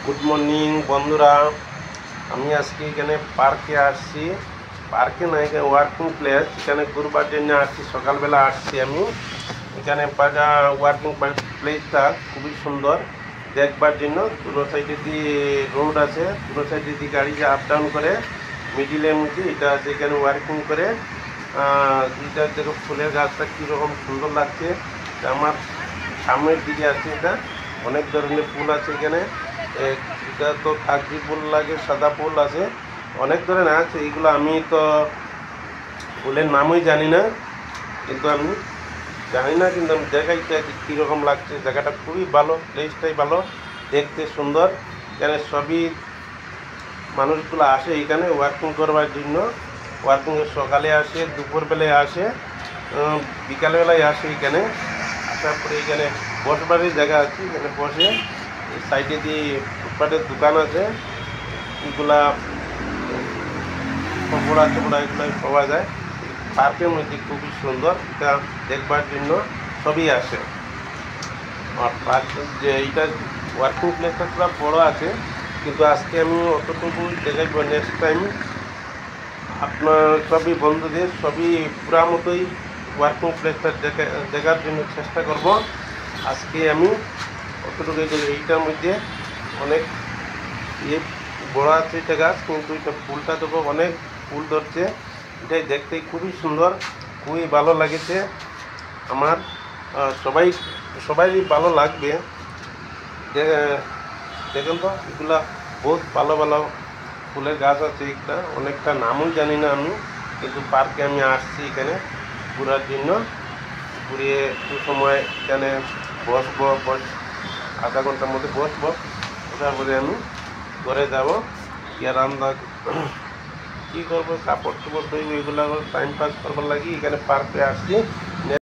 Good morning বন্ধুরা। আমি আজকে এখানে পার্কে আসছি। পার্কে না, এখানে ওয়ার্কিং প্লেস, এখানে ঘুরবার জন্য আসছি। সকালবেলা আসছি আমি এখানে। ওয়ার্কিং প্লেসটা খুবই সুন্দর দেখবার জন্য। দুটো সাইডে দিয়ে রোড আছে, দুটো সাইডে দিয়ে গাড়ি যে আপ ডাউন করে, মিডিলের মধ্যে এটা আছে এখানে ওয়ার্কিং করে। এটা দেখো ফুলের গাছটা কীরকম সুন্দর লাগছে। আমার সামনের দিকে আছে, এটা অনেক ধরনের ফুল আছে এখানে। এটা তো কাগজি ফুল লাগে, সাদা ফুল আছে, অনেক ধরনের আছে। এইগুলো আমি তো ফুলের নামই জানি না, কিন্তু আমি দেখাইতে আছি কীরকম লাগছে। জায়গাটা খুবই ভালো, প্লেসটাই ভালো, দেখতে সুন্দর। এখানে সবই মানুষগুলো আসে এখানে ওয়ার্কিং করবার জন্য। ওয়ার্কিংয়ে সকালে আসে, দুপুরবেলায় আসে, বিকালবেলায় আসে এখানে। আসার পরে এখানে বসবারের জায়গা আছে, এখানে বসে। সাইডে দিয়ে ফুটপাতের দোকান আছে, এগুলা পকোড়া টকোড়া এগুলো পাওয়া যায়। পার্কের মধ্যে খুবই সুন্দর, এটা দেখবার জন্য সবই আসে। আর পার্ক যে এইটা ওয়ার্কিং প্লেসটা পুরো বড়ো আছে, কিন্তু আজকে আমি অতটুকু দেখাইব। নেক্সট টাইম আপনার সবই বন্ধুদের সবই পুরা মতোই ওয়ার্কিং প্লেসটা দেখার জন্য চেষ্টা করব। আজকে আমি অতটুকু এইটার মধ্যে অনেক ইয়ে বড় আছে এটা গাছ, কিন্তু এটা ফুলটা দেখো অনেক ফুল ধরছে। এটাই দেখতে খুবই সুন্দর, খুবই ভালো লাগেছে আমার। সবাই ভালো লাগবে। দেখেন তো, এগুলা বহুত ভালো ভালো ফুলের গাছ আছে। একটা অনেকটা নামও জানি না আমি, কিন্তু পার্কে আমি আসছি এখানে ঘোরার জন্য। ঘুরিয়ে একটু সময় এখানে বসবো, আধা ঘন্টার মধ্যে বসবো। তারপরে আমি ঘরে যাব। কি রান্না কী করবো, কাপড় চোপড় ধরবো, এগুলো টাইম পাস করবার লাগি এখানে পার্কে আসছি।